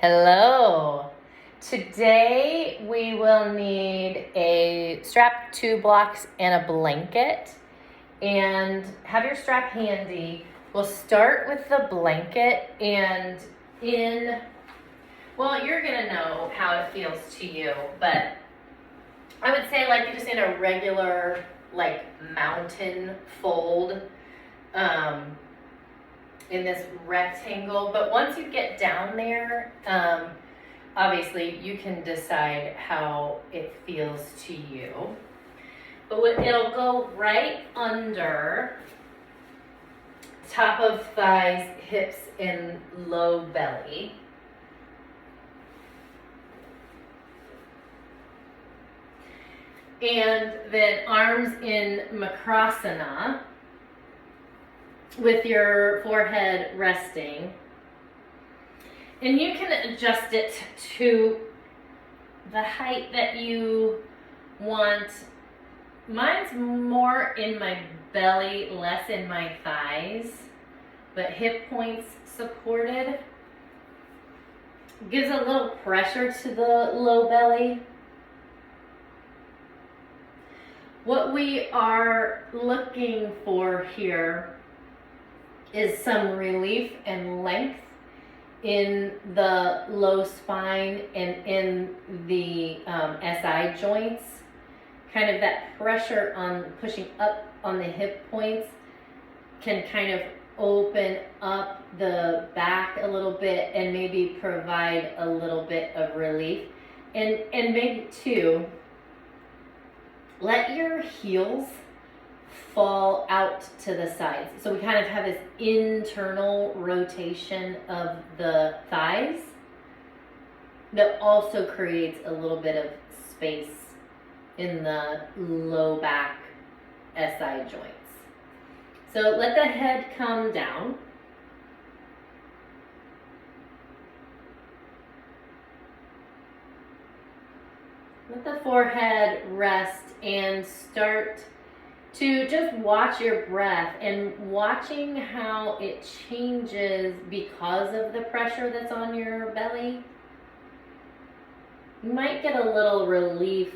Hello. Today we will need a strap, 2 blocks, and a blanket. And have your strap handy. We'll start with the blanket and you're gonna know how it feels to you, but I would say like just in a regular like mountain fold. In this rectangle, but once you get down there, obviously you can decide how it feels to you. But it'll go right under top of thighs, hips, and low belly. And then arms in Makrasana, with your forehead resting. And you can adjust it to the height that you want. Mine's more in my belly, less in my thighs, but hip points supported. Gives a little pressure to the low belly. What we are looking for here is some relief and length in the low spine and in the SI joints. Kind of that pressure on pushing up on the hip points can kind of open up the back a little bit and maybe provide a little bit of relief. And maybe too, let your heels fall out to the sides. So we kind of have this internal rotation of the thighs that also creates a little bit of space in the low back SI joints. So let the head come down. Let the forehead rest and start to just watch your breath and watching how it changes because of the pressure that's on your belly. You might get a little relief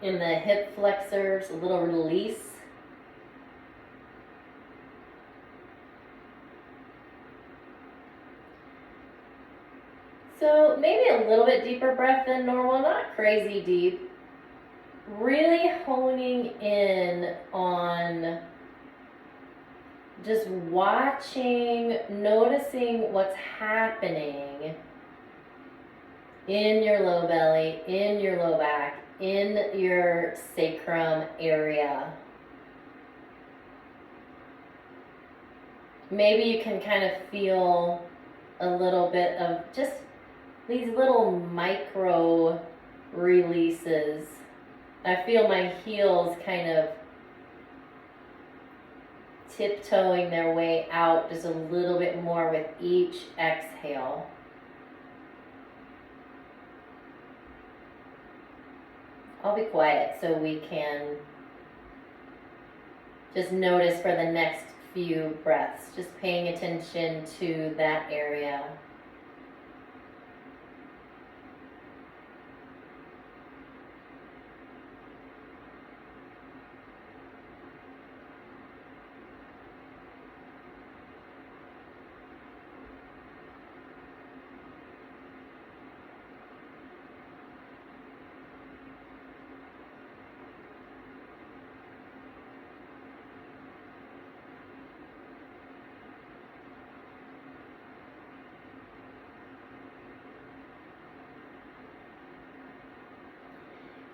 in the hip flexors, a little release. So maybe a little bit deeper breath than normal, not crazy deep. Really honing in on just watching, noticing what's happening in your low belly, in your low back, in your sacrum area. Maybe you can kind of feel a little bit of just these little micro releases. I feel my heels kind of tiptoeing their way out just a little bit more with each exhale. I'll be quiet so we can just notice for the next few breaths, just paying attention to that area.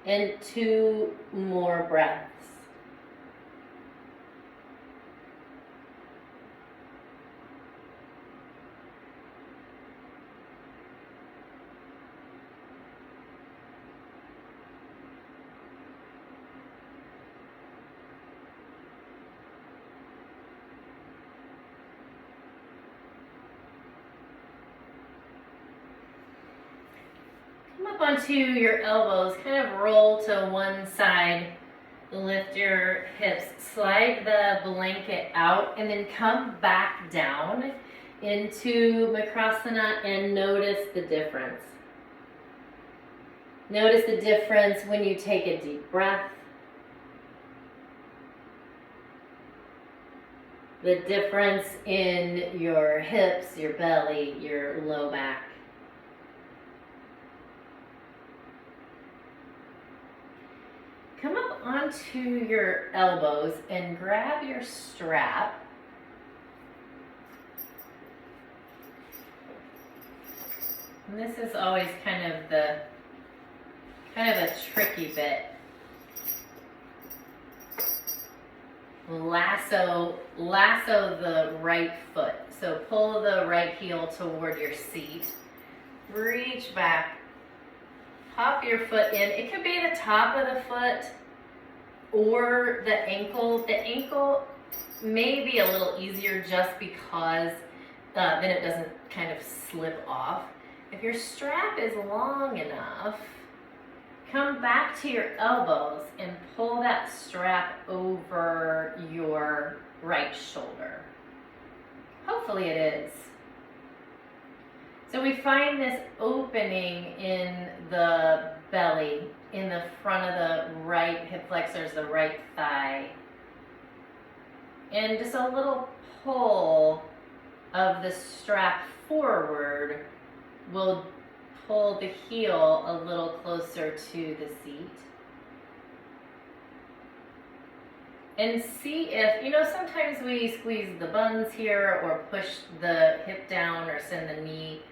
And 2 more breaths. Come up onto your elbows, kind of roll to one side, lift your hips, slide the blanket out, and then come back down into Makrasana and notice the difference. Notice the difference when you take a deep breath. The difference in your hips, your belly, your low back. Come up onto your elbows and grab your strap. And this is always kind of a tricky bit. Lasso the right foot. So pull the right heel toward your seat. Reach back. Pop your foot in. It could be the top of the foot or the ankle. The ankle may be a little easier just because then it doesn't kind of slip off. If your strap is long enough, come back to your elbows and pull that strap over your right shoulder. Hopefully it is. So we find this opening in the belly, in the front of the right hip flexors, the right thigh. And just a little pull of the strap forward will pull the heel a little closer to the seat. And see if, sometimes we squeeze the buns here or push the hip down or send the knee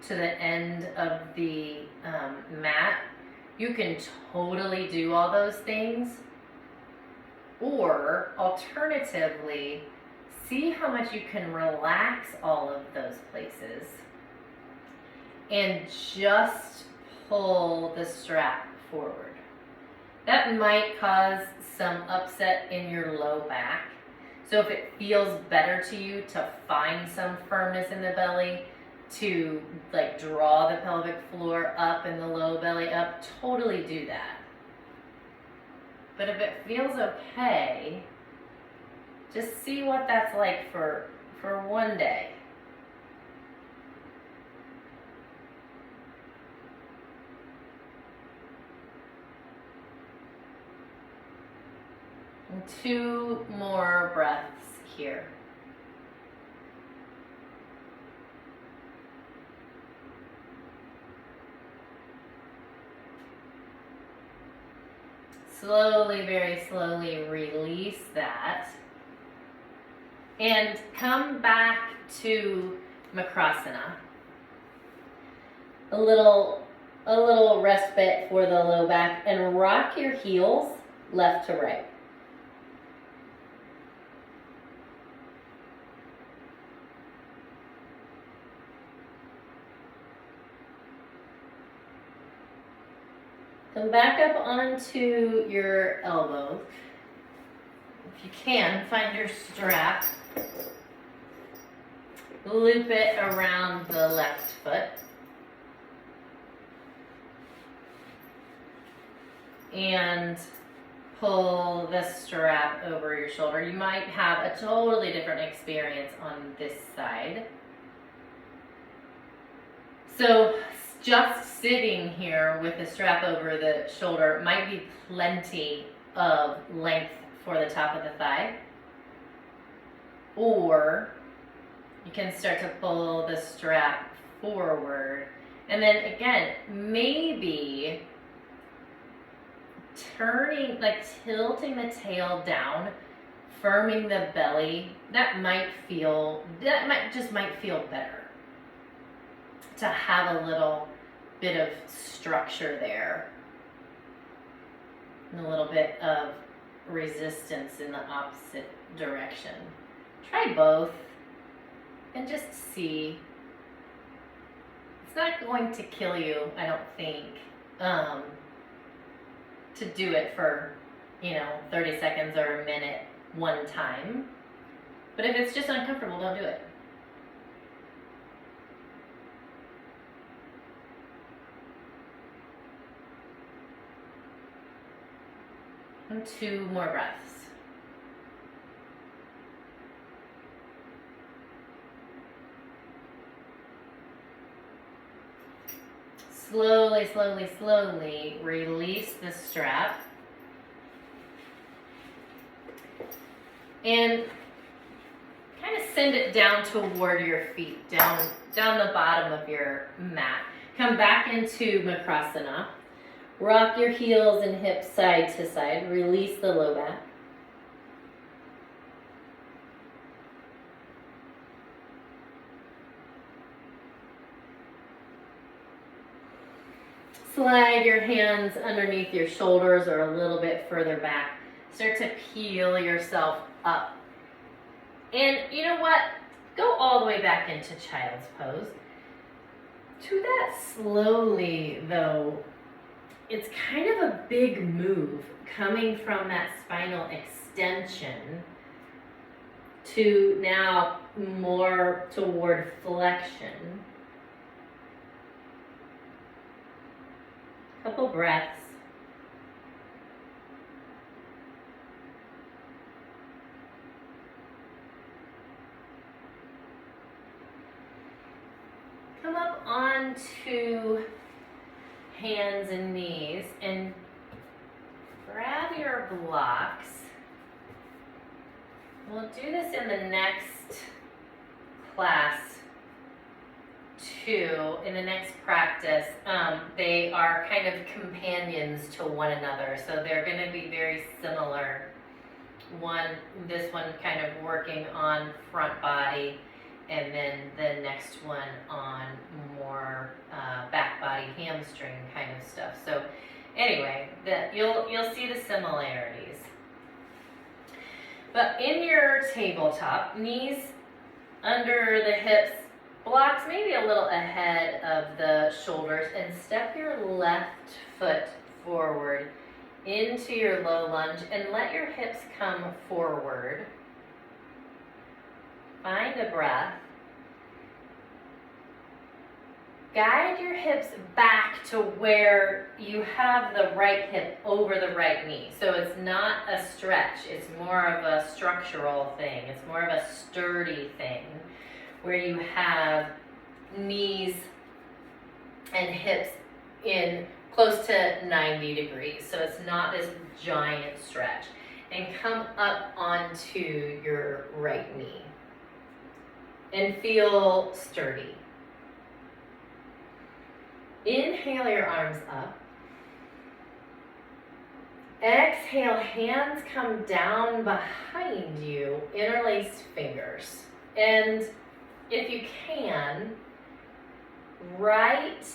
to the end of the mat. You can totally do all those things. Or alternatively, see how much you can relax all of those places and just pull the strap forward. That might cause some upset in your low back. So if it feels better to you to find some firmness in the belly, to like draw the pelvic floor up and the low belly up, totally do that. But if it feels okay, just see what that's like for one day. And 2 more breaths here. Slowly, very slowly release that. And come back to Makrasana. A little respite for the low back, and rock your heels left to right. Come back up onto your elbows. If you can, find your strap. Loop it around the left foot. And pull the strap over your shoulder. You might have a totally different experience on this side. So just sitting here with the strap over the shoulder might be plenty of length for the top of the thigh. Or you can start to pull the strap forward. And then again, maybe tilting the tail down, firming the belly, that might feel better. To have a little bit of structure there. And a little bit of resistance in the opposite direction. Try both and just see. It's not going to kill you, I don't think, to do it for 30 seconds or a minute one time. But if it's just uncomfortable, don't do it. And 2 more breaths. slowly, slowly, slowly release the strap. And kind of send it down toward your feet, down the bottom of your mat. Come back into Makrasana. Rock your heels and hips side to side. Release the low back. Slide your hands underneath your shoulders or a little bit further back. Start to peel yourself up. And you know what? Go all the way back into child's pose. Do that slowly though. It's kind of a big move coming from that spinal extension to now more toward flexion. Couple breaths. Come up onto hands and knees and grab your blocks. We'll do this in the next class too, in the next practice. They are kind of companions to one another, so they're going to be very similar. This one kind of working on front body, and then the next one on more back body, hamstring kind of stuff. So anyway, you'll see the similarities. But in your tabletop, knees under the hips, blocks maybe a little ahead of the shoulders, and step your left foot forward into your low lunge and let your hips come forward. Find a breath. Guide your hips back to where you have the right hip over the right knee. So it's not a stretch, it's more of a structural thing. It's more of a sturdy thing where you have knees and hips in close to 90 degrees. So it's not this giant stretch. And come up onto your right knee and feel sturdy. Inhale your arms up. Exhale, hands come down behind you, interlaced fingers. And if you can, right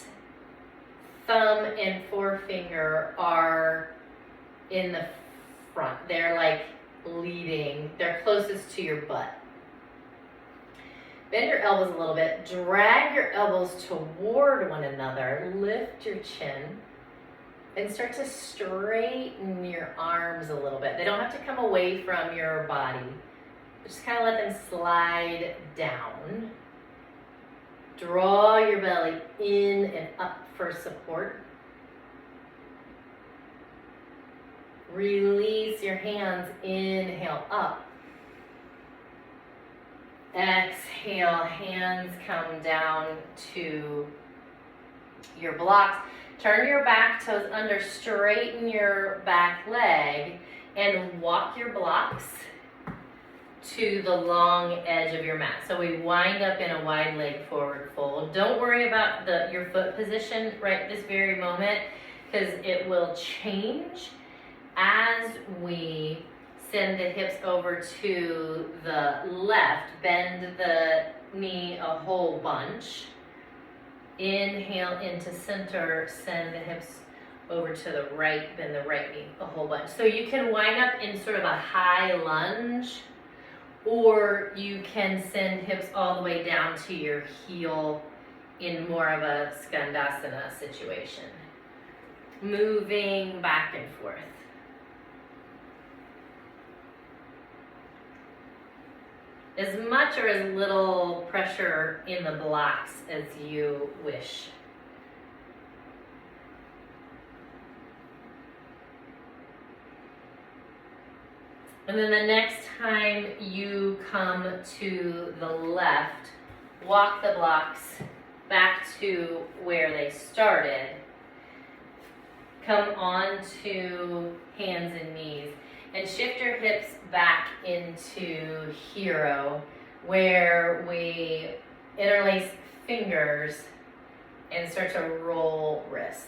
thumb and forefinger are in the front. They're like leading, they're closest to your butt. Bend your elbows a little bit, drag your elbows toward one another, lift your chin, and start to straighten your arms a little bit. They don't have to come away from your body. Just kind of let them slide down. Draw your belly in and up for support. Release your hands, inhale up. Exhale, hands come down to your blocks. Turn your back toes under, straighten your back leg, and walk your blocks to the long edge of your mat. So we wind up in a wide leg forward fold. Don't worry about your foot position right this very moment, because it will change as we send the hips over to the left. Bend the knee a whole bunch. Inhale into center, send the hips over to the right, bend the right knee a whole bunch. So you can wind up in sort of a high lunge, or you can send hips all the way down to your heel in more of a Skandasana situation. Moving back and forth. As much or as little pressure in the blocks as you wish. And then the next time you come to the left, walk the blocks back to where they started. Come on to hands and knees and shift your hips back into hero, where we interlace fingers and start to roll wrists.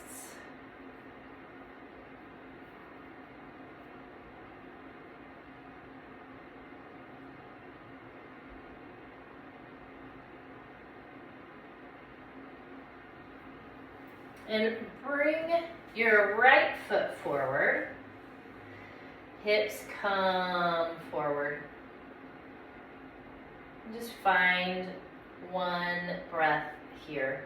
And bring your right foot forward. Hips come forward. Just find one breath here.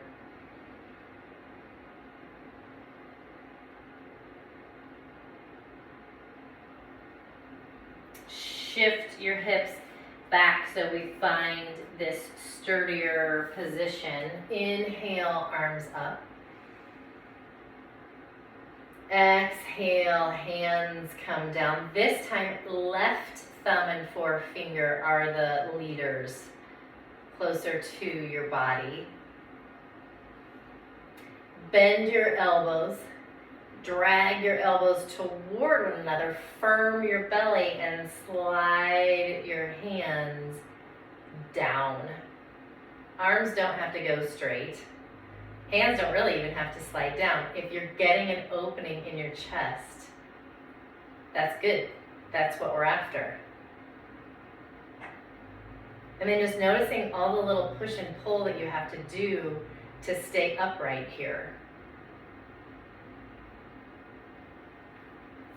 Shift your hips back so we find this sturdier position. Inhale, arms up. Exhale, hands come down. This time, left thumb and forefinger are the leaders, closer to your body. Bend your elbows. Drag your elbows toward one another. Firm your belly and slide your hands down. Arms don't have to go straight. Hands don't really even have to slide down. If you're getting an opening in your chest, that's good. That's what we're after. And then just noticing all the little push and pull that you have to do to stay upright here.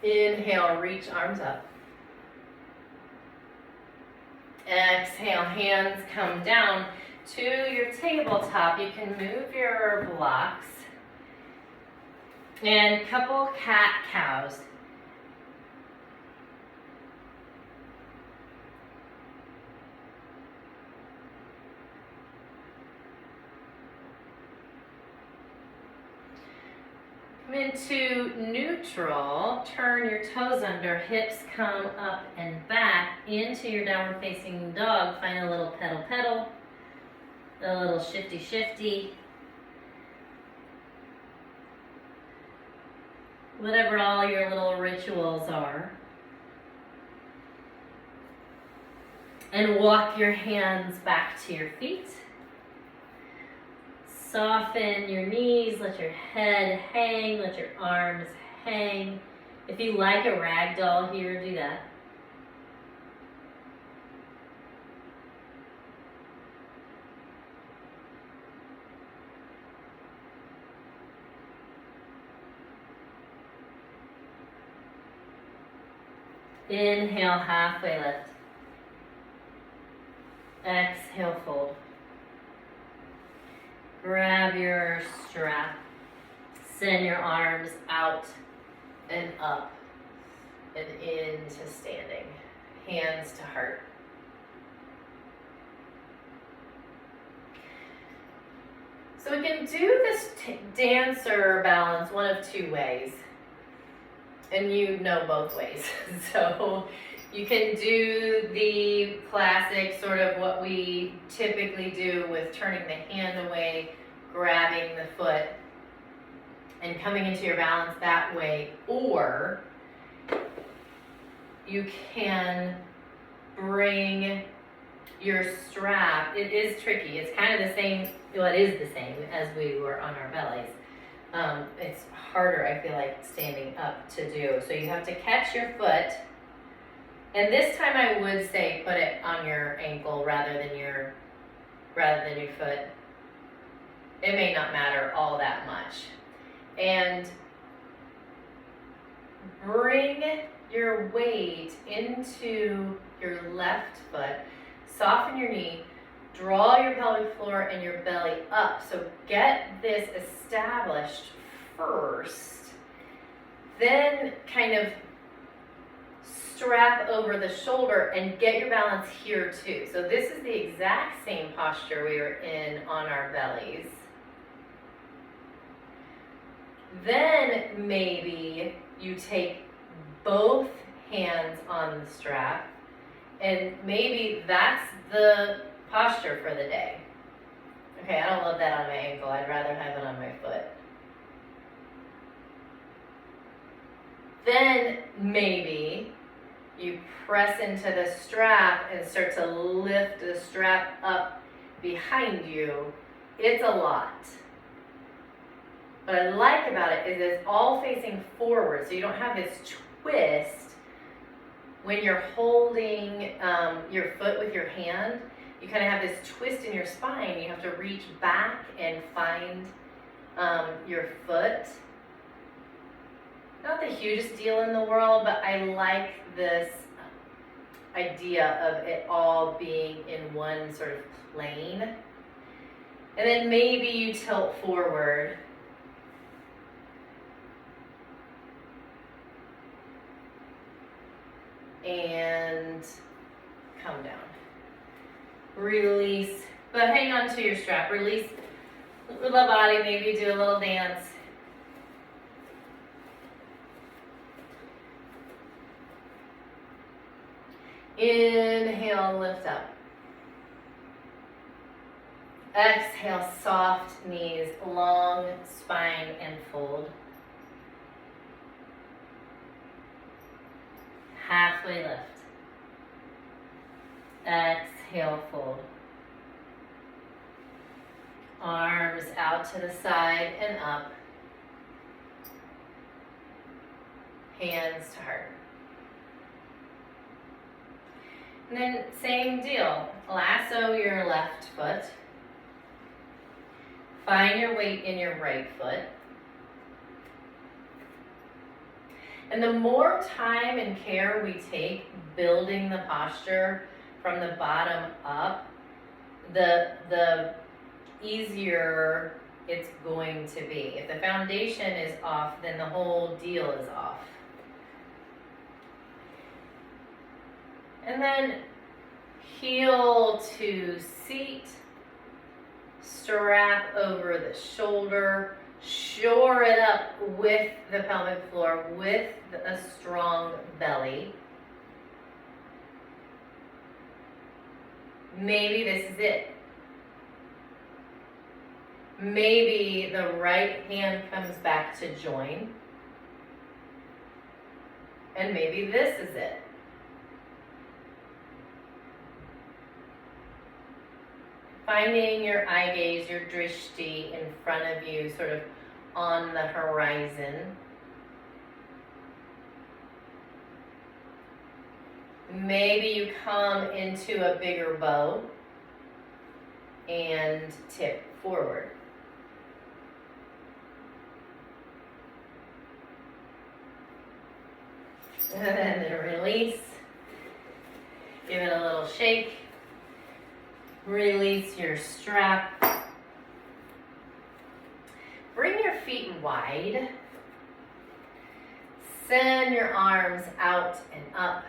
Inhale, reach arms up. Exhale, hands come down to your tabletop. You can move your blocks. And couple cat-cows. Come into neutral, turn your toes under, hips come up and back into your downward facing dog. Find a little pedal, a little shifty. Whatever all your little rituals are. And walk your hands back to your feet. Soften your knees, let your head hang, let your arms hang. If you like a rag doll here, do that. Inhale, halfway lift. Exhale, fold. Grab your strap. Send your arms out and up and into standing. Hands to heart. So we can do this dancer balance one of two ways. And you know both ways. So you can do the classic sort of what we typically do with turning the hand away, grabbing the foot, and coming into your balance that way. Or you can bring your strap. It is tricky. It's kind of the same, well, it is the same as we were on our bellies. It's harder, I feel like, standing up to do. So you have to catch your foot. And this time I would say put it on your ankle rather than your foot. It may not matter all that much. And bring your weight into your left foot. Soften your knee. Draw your pelvic floor and your belly up. So get this established first. Then kind of strap over the shoulder and get your balance here too. So this is the exact same posture we were in on our bellies. Then maybe you take both hands on the strap, and maybe that's the posture for the day. Okay, I don't love that on my ankle. I'd rather have it on my foot. Then maybe you press into the strap and start to lift the strap up behind you. It's a lot. What I like about it is it's all facing forward, so you don't have this twist when you're holding your foot with your hand. You kind of have this twist in your spine. You have to reach back and find your foot. Not the hugest deal in the world, but I like this idea of it all being in one sort of plane. And then maybe you tilt forward. And come down. Release, but hang on to your strap. Release the body, maybe do a little dance. Inhale, lift up. Exhale, soft knees, long spine, and fold. Halfway lift. Exhale, fold. Arms out to the side and up. Hands to heart. And then same deal. Lasso your left foot. Find your weight in your right foot. And the more time and care we take building the posture from the bottom up, the easier it's going to be. If the foundation is off, then the whole deal is off. And then heel to seat, strap over the shoulder, shore it up with the pelvic floor, with a strong belly. Maybe this is it. Maybe the right hand comes back to join. And maybe this is it. Finding your eye gaze, your drishti in front of you, sort of on the horizon. Maybe you come into a bigger bow and tip forward. And then release. Give it a little shake. Release your strap. Bring your feet wide. Send your arms out and up.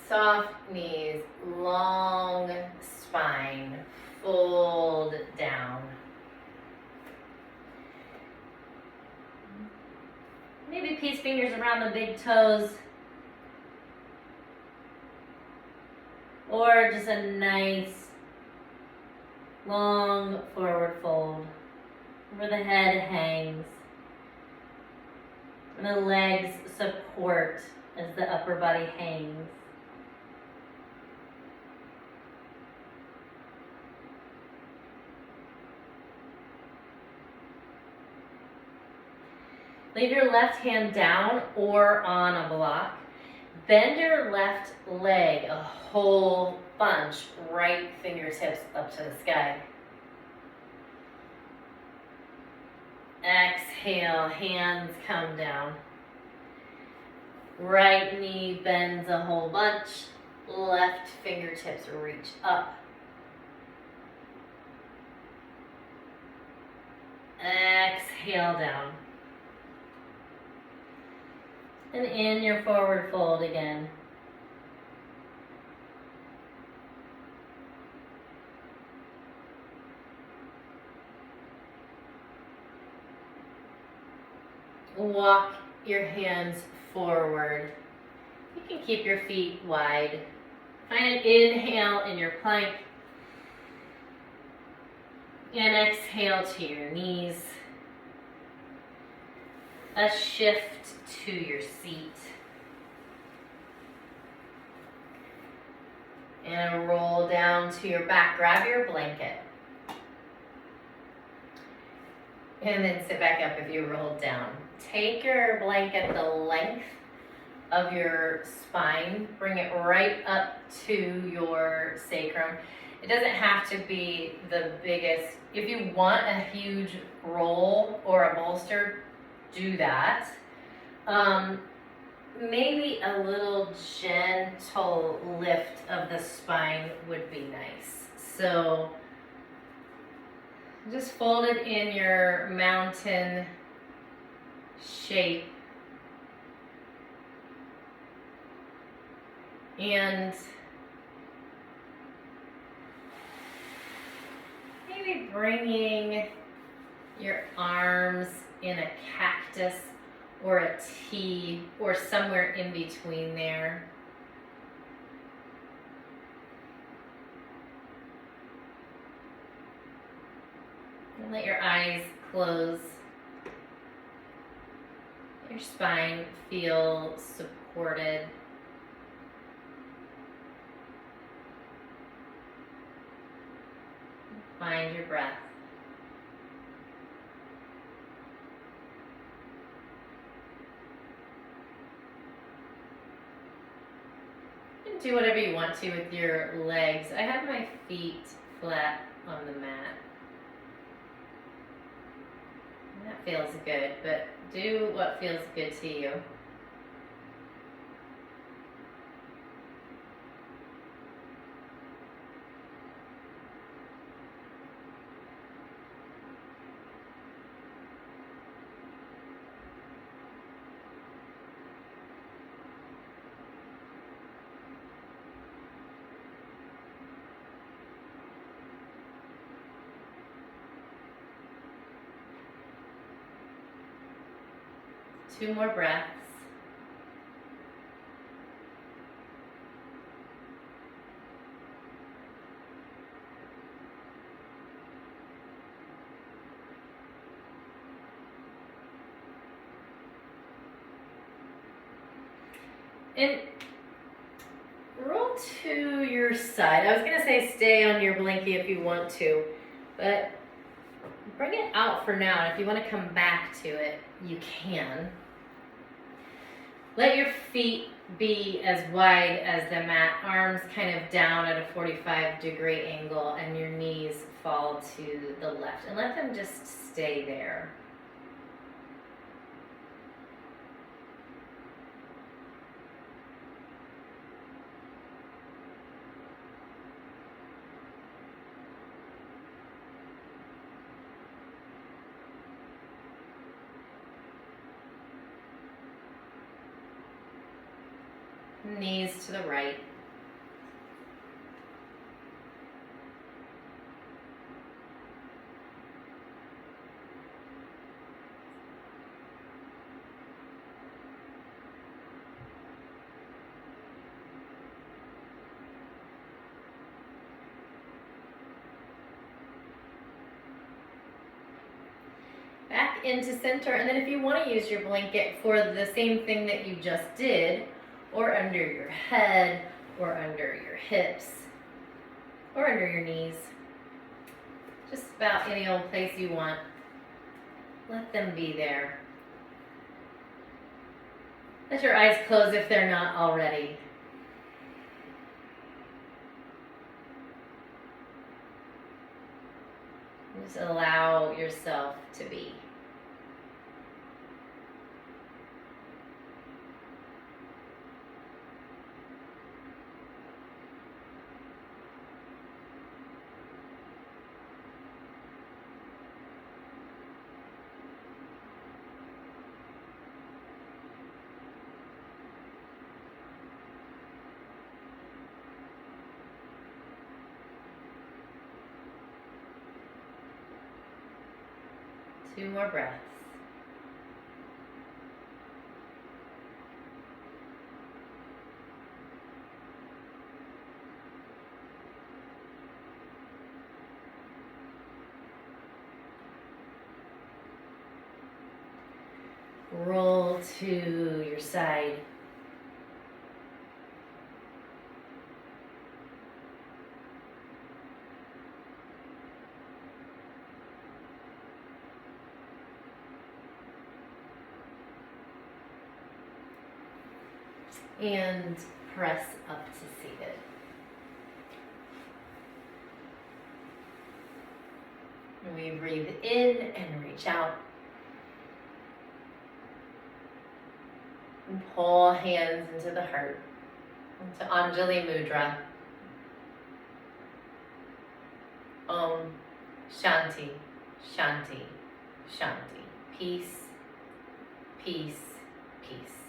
Soft knees, long spine, fold down. Maybe peace fingers around the big toes. Or just a nice long forward fold where the head hangs and the legs support as the upper body hangs. Leave your left hand down or on a block. Bend your left leg a whole bunch, right fingertips up to the sky. Exhale, hands come down. Right knee bends a whole bunch, left fingertips reach up. Exhale down. And in your forward fold again. Walk your hands forward. You can keep your feet wide. Find an inhale in your plank. And exhale to your knees. A shift to your seat. And a roll down to your back. Grab your blanket. And then sit back up if you rolled down. Take your blanket the length of your spine. Bring it right up to your sacrum. It doesn't have to be the biggest. If you want a huge roll or a bolster, do that. Maybe a little gentle lift of the spine would be nice. So just fold it in your mountain shape. And maybe bringing your arms in a cactus or a T or somewhere in between there. And let your eyes close. Let your spine feel supported. Find your breath. You can do whatever you want to with your legs. I have my feet flat on the mat. And that feels good, but do what feels good to you. Two more breaths. And roll to your side. I was going to say stay on your blankie if you want to, but bring it out for now. And if you want to come back to it, you can. Let your feet be as wide as the mat, arms kind of down at a 45-degree angle, and your knees fall to the left. And let them just stay there. Knees to the right. Back into center, and then if you want to use your blanket for the same thing that you just did, or under your head, or under your hips, or under your knees. Just about any old place you want. Let them be there. Let your eyes close if they're not already. Just allow yourself to be. Two more breaths. roll to your side. And press up to seated. And we breathe in and reach out. And pull hands into the heart, into Anjali Mudra. Om Shanti, Shanti, Shanti. Peace, peace, peace.